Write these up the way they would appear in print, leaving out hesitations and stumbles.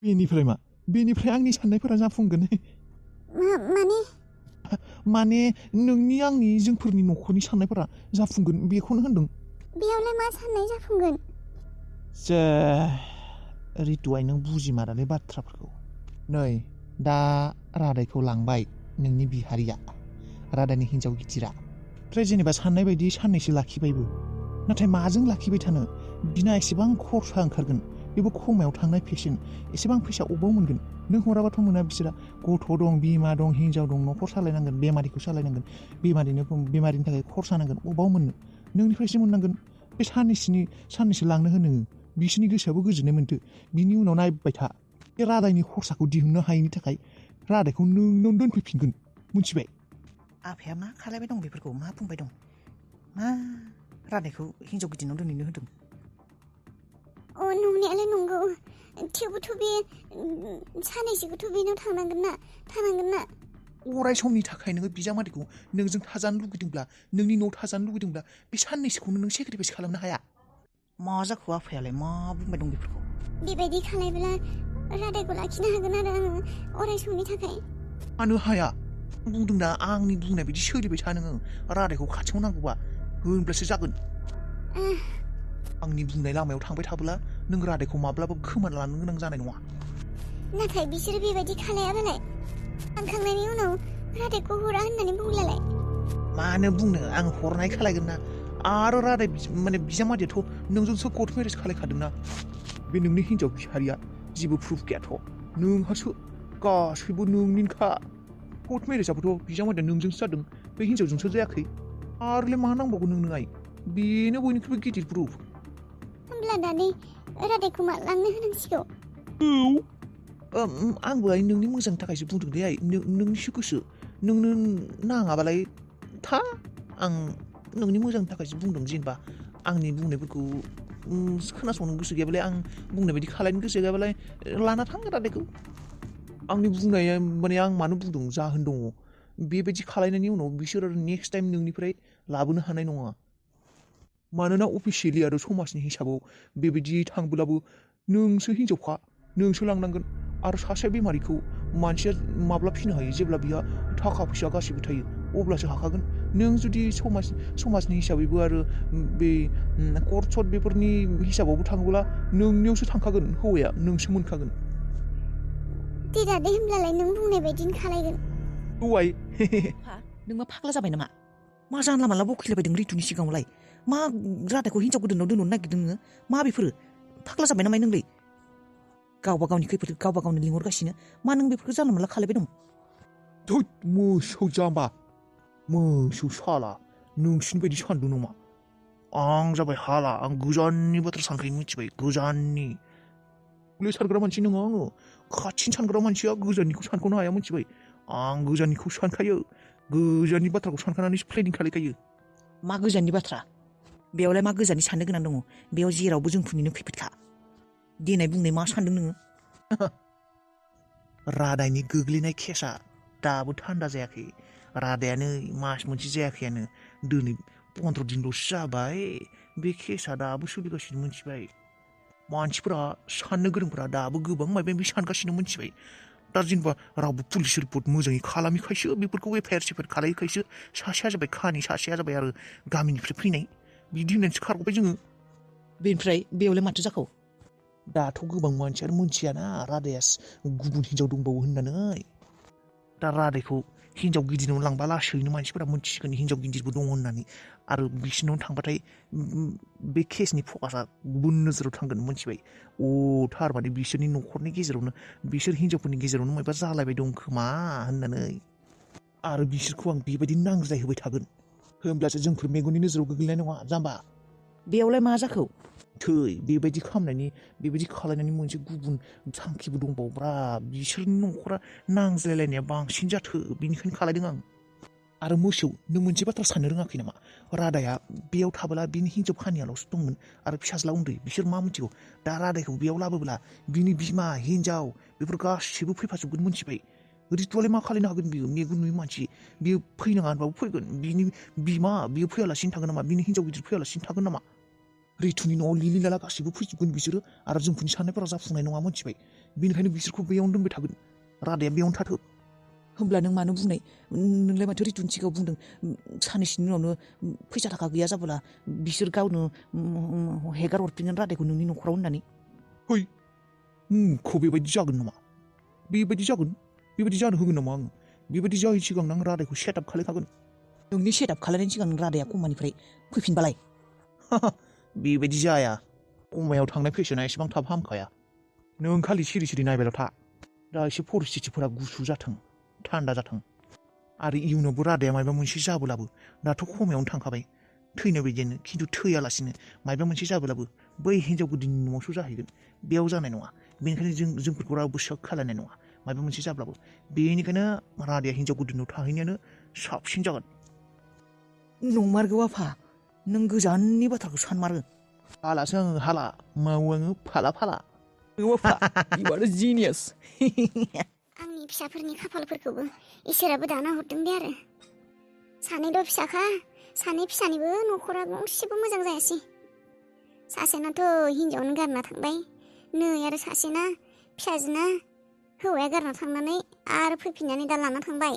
बेनिफ्राय मा? बेनिफ्राय आंनि साननायफोरा जाफुंगोन। माने नोंनि आंनि जोंफोरनि न'खरनि साननायफोरा जाफुंगोन बेखौनो होनदों। बेयावलाय मा साननाय जाफुंगोन? रितुआय नों बुजिमारालै बाथ्राफोरखौ। नै दा रादायखौ लांबाय नोंनि बिहारिया, रादायनि हिन्जाव गिदिरा। ओमफ्राय जेनेबा साननाय बायदि साननैसो लाखिबायबो। नाथाय माजों लाखिबाय थानो? बिना एसेबां खरसा ओंखारगोन, बेबो खमायाव थांनाय फेशन, एसेबां फैसा अबाव मोनगोन? नों हराबाथ' मोना बिसोरा। गथ' दं, बिमा दं, हिन्जाव दं, न'खर सालायनांगोन, बेमारिखौ सालायनांगोन, बेमारिनि थाखाय खरसा नांगोन, अबाव मोननो? नोंनिफ्रायसो मोननांगोन। बे साननैसो लांनो हो नोङो, बिसोरनि गोसोआबो गोजोननाय मोनथो। बिनि उनाव नायबाय था, बे रादायनि खरसाखौ दिहुननो हायैनि थाखाय रादायखौ नोंनाव दोनफैफिनगोन, मिथिबाय? आफाया मा खालायबाय दं बेफोरखौ? मा बुंबाय दं? मा रादायखौ हिन्जाव गिदिरनाव दोनहैनो होदों? नंनायालाय नंगौ, थेवबोथ' बे साननैसोखौथ' बेनाव थानांगोन ना। अराय समनि थाखाय नोङो बिजामादैखौ नोंजों थाजानो लुगैदोंब्ला, नोंनि न'आव थाजानो लुगैदोंब्ला, बे साननैसोखौनो नों सेक्रिफाइस खालामनो हाया। मा जाखो आफायालाय? मा बुंबाय दं बेफोरखौ? बेबायदि खालायब्ला रादायखौ लाखिनो हागोन आरो आङो अराय समनि थाखाय। मानो हाया? बुंदों दा, आंनि बुंनाय बायदि सोलिबाय था नोङो। रादायखौ खाथियाव नांगौबा होनब्लासो जागोन। आंनि बुंनाय लामायाव थांबाय थाबोला नों रादायखौ माब्लाबो खोमाना लानो गोनां जानाय नङा। नाथाय बिसोरो बेबायदि खालायाबालाय, सानखांनायनि उनाव रादायखौ हरा होननानै बुंलालाय? मानो बुंनो? आं हरनाय खालायगोन ना। आरो रादाय बिजामादैयाथ' नोंजोंसो कर्ट मेरेज खालायखादोंना। बे नोंनि हिन्जाव बिहारिया जेबो प्रुफ गैयाथ'। नोंहासो गासैबो नोंनिनोखा। कर्ट मेरेजाबोथ' बिजामादैया नोंजोंसो जादों, बे हिन्जावजोंसो जायाखै। आरोलाय मा नांबावगौ नोंनोलाय? बेनो बयनिख्रुइबो गिदिर प्रुफ। होमब्ला दानि रादायखौ मा लांनो होनांसिगौ? आंबो नोंनि मोजांनि थाखायसो बुंदों दे। नोंनिसो गोसो। नोंनो नाङाबालाय था। आं नोंनि मोजांनि थाखायसो बुंदों। जेनेबा आंनि बुंनायफोरखौ खोनासंनो गोसो गैयाबालाय, आं बुंनाय बायदि खालायनो गोसो गैयाबालाय लाना थां रादायखौ। आंनि बुंनाया माने आं मानो बुंदों जाहोन दङ। बेबायदि खालायनायनि उनाव बिसोर नेक्स्ट टाइम नोंनिफ्राय लाबोनो हानाय नङा। मानोना अफिसियेलि आरो समाजनि हिसाबाव बेबायदि थांबोलाबो नोंसो हिन्जावखा, नोंसो लांनांगोन। आरो सासे बेमारिखौ मानसिया माब्ला फिनो हायो? जेब्ला बिहा थाखा फैसा गासिबो थायो अब्लासो हाखागोन। नों जुदि समाजनि हिसाबैबो आरो बे कर्ट बेफोरनि हिसाबावबो थाङोब्ला नोंनियावसो थांखागोन। हौवाया नोंसो मोनखागोन। दे दादै, होमब्लालाय नों बुंनाय बायदिनो खालायगोन। औवाय। नों मा फाग्ला जाबाय नामा? मा जानला मानला बखिलाबायदों रितुनि सिगाङावलाय? मा रादायखौ हिन्जाव गोदानाव दोनहरनो नागिरदों नोङो? मा बेफोरो? फाग्ला जाबाय नामा नोंलाय? गावबा गावनि खैफोदखौ गावबा गावनो लिंहरगासिनो, मा नों बेफोरखौ जानला मानला खालायबाय दं? थोद मोसौ जाम्बा, मोसौ साला, नोंसिनि बायदि सानदों नामा? आं जाबाय हाला। आं गोजाननि बाथ्रा सानखायो, मिथिबाय? गोजाननि गोरलै सानग्रा मानसि नङा आङो। खाथिनि सानग्रा मानसिया गोजाननिखौ सानख'नो हाया, मिथिबाय? आं गोजाननिखौ सानखायो। गोजाननि बाथ्राखौ सानखानानैसो प्लेनिं खालायखायो। मा गोजाननि बाथ्रा? बेयावलाय मा गोजाननि साननो गोनां दङ? बेयाव जेरावबो जोंफोरनिनो खैफोदखा। देनाय बुंनाय मा सानदों नोङो? रादायनि गोग्लैनाय केसा दाबो थान्दा जायाखै। रादायानो मास मोनसे जायाखैयानो। दिनै 15 दिनल'सो जाबाय। बे केसा दाबो सोलिगासिनो, मिथिबाय? मानसिफोरा, साननो गोरोंफोरा दाबो गोबां माबा माबि सानगासिनो, मिथिबाय? दा जेनेबा रावबो पुलिस रिपर्ट मोजाङै खालामैखायसो, बेफोरखौ एफआइआर खालायैखायसो सासेया जाबाय खानि, सासेया जाबाय आरो गामिनिफ्राय फैनाय। बिदि होननानैसो खारग'बाय जोङो। बेनिफ्राय बेयावलाय माथो जाखो? दाथ' गोबां मानसियानो मोनथियाना रादाया गुबुन हिन्जाव दंबावो होननानै। दा रादायखौ हिन्जाव गिदिरनाव लांबा लासैनो मानसिफोरा मोनथिसिगोन हिन्जाव गिदिरबो दङ होननानै। आरो बिसिनाव थांबाथाय बे केसनि फकासा गुबुन नोजोराव थांगोन, मिथिबाय? थारमाने बिसोरनि न'खरनि गेजेरावनो, बिसोर हिन्जावफोरनि गेजेरावनो माबा जालायबाय दं खोमा होननानै। आरो बिसोरखौ आं बेबायदि नांज्लायहोबाय थागोन। होमब्लासो जोंफोर मेगननि नोजोराव गोग्लैनाय नङा, जाम्बा। बेयावलाय मा जाखो? बेबायदि खालायनायनि मोनसे गुबुन थांखिबो दंबावब्रा। बिसोरनि न'खरा नांज्लायलायनाया बांसिन जाथो, बेनिखायनो खालायदों आं। आरो मोसौ, नों मोनसे बाथ्रा साननो रोङाखै नामा? रादाया बेयाव थाबोला बिनि हिन्जाव खानियाल'सो दंमोन आरो फिसाज्ला उन्दै। बिसोर मा मिथिगौ? दा रादायखौ बेयाव लाबोब्ला बिनि बिमा, हिन्जाव बेफोर गासैबो फैफाजोबगोन, मिथिबाय? रितुआलाय मा खालायनो हागोन? बियो मेगन नुयै मानसि, बियो फैनाङा होनबाबो फैगोन। बिनि बिमा, बियो फैयालासिनो थागोन नामा? बिनि हिन्जाव गिदिर फैयालासिनो थागोन नामा? रितुनि न'आव लिलि लाला गासैबो फैजोबगोन बिसोरो। आरो जोंफोरनि साननायफोरा जाफुंनाय नङा, मिथिबाय? बेनिखायनो बिसोरखौ बेयावनो दोनबाय थागोन रादाया बेयावनो थाथों होमब्ला नों मानो बुंनाय नोंलाय माथो रितुनि सिगाङाव बुंदों साननैसोनि उनावनो फैसा थाखा गैया जाबोला बिसोर गावनो हेगार हरफिनगोन रादायखौ नोंनि न'खराव होननानै है मुंखौ बेबायदि जागोन नामा बेबायदि जानो होगोन नामा आङो बेबायदि जायै सिगांनो आं रादायखौ सेट आप खालायखागोन नोंनि सेटआप खालायनायनि सिगां रादाया कम्पानिफ्राय फैफिनबालाय बेबायदि जाया अमायाव थांनाय पेसेन्टआ एसेबां थाब हामखाया नों खालि सिरि सिरि नायबायल' था दा एसे परिस्थितिफोरा गुसु जाथों थान्दा जाथों आरो इयुनावबो रादाया माबा मोनसे जाबोलाबो दाथ' खमायावनो थांखाबाय थैनाय बायदियानो खिन्थु थैयालासिनो माबा मोनसे जाबोलाबो बै हिन्जाव गुदिनि न'आवसो जाहैगोन बेयाव जानाय नङा बेनिखायनो जोंफोरखौ रावबो सक खालायनाय नङा माबा मोनसे जाब्लाबो बेनिखायनो रादाया हिन्जाव गुदिनाव थाहैनायानो साबसिन जागोन नंमारगौ आफा नों गोजाननि बाथ्राखौ सानमारो हालासो आङो हाला मावो आङो फाला आफा you are a genius आंनि फिसाफोरनि खाफालफोरखौबो इसोराबो दाना हरदों दे आरो सानैल' फिसाखा सानै फिसानिबो न'खरा गंसेबो मोजां जायासै सासेनाथ' हिन्जावनो गारना थांबाय नै आरो सासेना फिसाजोना हौवाया गारना थांनानै आरो फैफिननानै दा लाना थांबाय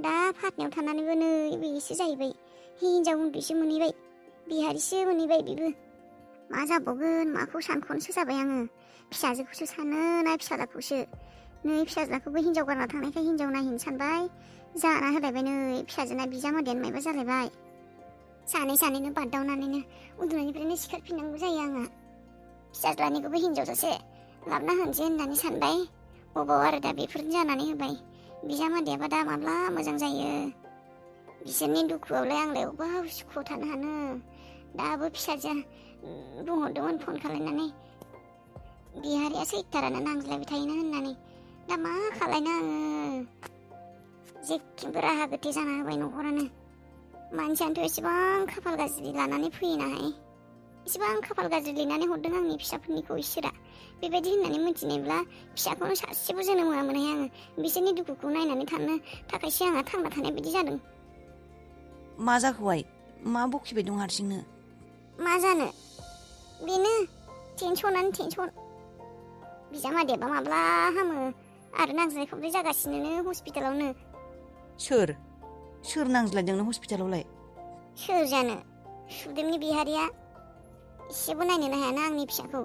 दा फाटनायाव थानानैबो नै बेसो जाहैबाय हिन्जाव उन्दैसो मोनहैबाय बिहारिसो मोनहैबाय बेबो मा जाबावगोन माखौ सानख'नोसो जाबाय आङो फिसाजोखौसो सानो ना फिसाज्लाखौसो नै फिसाज्लाखौबो हिन्जाव गारना थांनायखाय हिन्जाव नायहैनो सानबाय जाना होलायबाय नै फिसाजोना बिजामादैयानो मायबा जालायबाय सानैनो बादावनानैनो उन्दुनायनिफ्रायनो सिखारफिननांगौ जायो आंहा फिसाज्लानिखौबो हिन्जावजोंसो लाबना होनोसै होननानै सानबाय बबाव आरो दा बेफोरनो जानानै होबाय बिजामादैयाबा दा माब्ला मोजां जायो बिसोरनि दुखुआवलाय आंलाय अबाव सुखुआव थानो हानो दाबो फिसाजोआ बुंहरदोंमोन फन खालायनानै बिहारिया सैथारानो नांज्लायबाय थायोनो होननानै दा मा खालायनो आङो जेथिंबो राहा गोथे जाना होबाय न'खरानो मानसियानोथ' एसेबां खाफाल गाज्रि लानानै फैयोनाहाय एसेबां खाफाल गाज्रि लिरनानै हरदों आंनि फिसाफोरनिखौ इसोरा बेबायदि होननानै मिथिनायब्ला फिसाखौनो सासेबो जोनोम होआमोनहाय आङो बिसोरनि दुखुखौ नायनानै थानो थाखायसो आंहा थांना थानाय बायदि जादों मा जाखोबाय मा बखिबाय दं हारसिंनो मा जानो बेनो टेनसनानो टेनसन बिजामादैयाबा माब्ला हामो आरो नांज्लाय खमज्लाय जागासिनो हस्पिटालावनो सोर नांज्लायदोंनो हस्पिटालावलाय सोर जानो सुदेमनि बिहारिया एसेबो नायनोनो हायाना आंनि फिसाखौ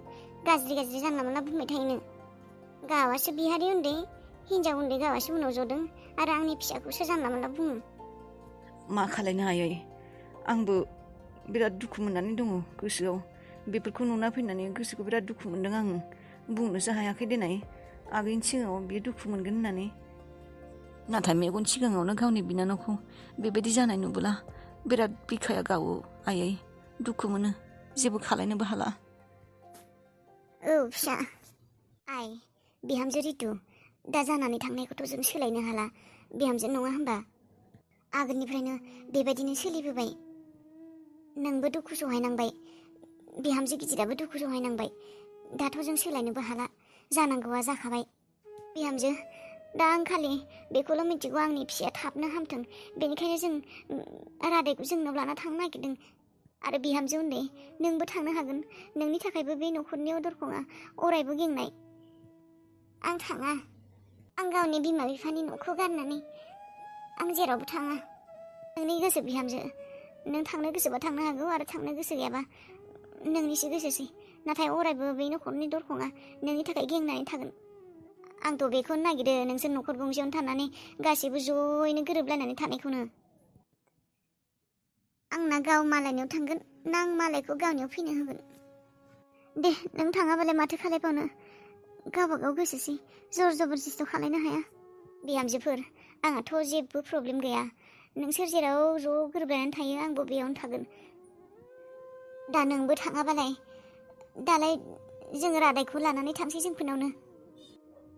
गाज्रि जानला मोनला बुंबाय थायोनो गावासो बिहारि उन्दै हिन्जाव उन्दै गावासो उनाव जदों आरो आंनि फिसाखौसो जानला मोनला बुङो मा खालायनो हायो आंबो बिराद दुखु मोननानै दङ गोसोआव बेफोरखौ नुना फैनानै गोसोखौ बिराद दुखु मोनदों आं बुंनोसो हायाखै देनाय आगैनि सिगाङाव बियो दुखु मोनगोन होननानै नाथाय मेगन सिगाङावनो गावनि बिनानावखौ बेबायदि जानाय नुबोला बिराद बिखाया गावो आयै दुखु मोनो जेबो खालायनोबो हाला औ फिसा आइ बिहामजो रितु दा जानानै थांनायखौथ' जों सोलायनो हाला बिहामजो नङा होमबा आगोलनिफ्रायनो बेबायदिनो सोलिबोबाय नोंबो दुखु सहायनांबाय बिहामजो गिदिराबो दुखु सहायनांबाय दाथ' जों सोलायनोबो हाला जानांगौआ जाखाबाय बिहामजो दा आं खालि बेखौल' मिथिगौ आंनि फिसाया थाबनो हामथों बेनिखायनो जों रादायखौ जोंनाव लाना थांनो नागिरदों आरो बिहामजो उन्दै नोंबो थांनो हागोन नोंनि थाखायबो बे न'खरनियाव दरखङा अरायबो गेंनाय आं थाङा आं गावनि बिमा बिफानि न'खौ गारनानै आं जेरावबो थाङा नोंनि गोसो बिहामजो नों थांनो गोसोबा थांनो हागौ आरो थांनो गोसो गैयाबा नोंनिसो गोसोसै नाथाय अरायबो बे न'खरनि दरखङा नोंनि थाखाय गेंनानै थागोन आंथ' बेखौनो नागिरो नोंसोर न'खर गंसेयावनो थानानै गासैबो ज'यैनो गोरोबलायनानै थानायखौनो आंना गाव मालायनियाव थांगोन ना आं मालायखौ गावनियाव फैनो होगोन दे नों थाङाबालाय माथो खालायबावनो गावबागाव गोसोसै जर जबरदस्ति खालायनो हाया बिहामजोफोर आंहाथ' जेबो प्रब्लेम गैया नोंसोर जेराव ज' गोरोबलायनानै थायो आंबो बेयावनो थागोन दा नोंबो थाङाबालाय दालाय जों रादायखौ लानानै थांसै जोंफोरनावनो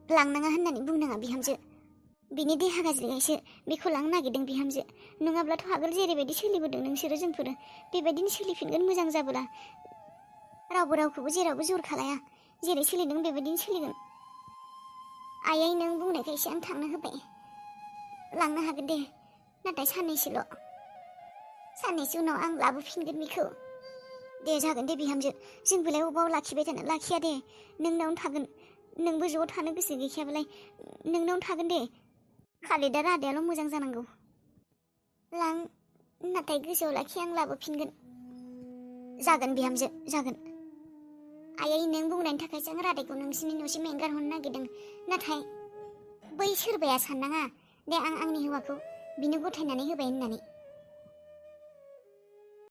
लांनाङा होननानै बुंनाङा बिहामजो बिनि देहा गाज्रिखायसो बेखौ लांनो नागिरदों बिहामजो नङाब्लाथ' आगोल जेरैबायदि सोलिबोदों नोंसोरो जोंफोरो बेबायदिनो सोलिफिनगोन मोजां जाबोला रावबो रावखौबो जेरावबो जर खालाया जेरै सोलिदों बेबायदिनो सोलिगोन आयै नों बुंनायखायसो आं थांनो होबाय लांनो हागोन दे नाथाय साननैसो उनाव आं लाबोफिनगोन बेखौ दे जागोन दे बिहामजो जोंबोलाय अबाव लाखिबाय थानो लाखिया दे नोंनावनो थागोन नोंबो ज' थानो गोसो गैखायाबालाय नोंनावनो थागोन दे। खालि दा रादायाल' मोजां जानांगौ। लां, नाथाय गोसोआव लाखि आं लाबोफिनगोन। जागोन बिहामजो, जागोन। आयै, नों बुंनायनि थाखायसो आं रादायखौ नोंसिनि न'सिम एंगारहरनो नागिरदों। नाथाय बै सोरबाया साननाङा दे आं आंनि हौवाखौ बिनो गथायनानै होबाय होननानै।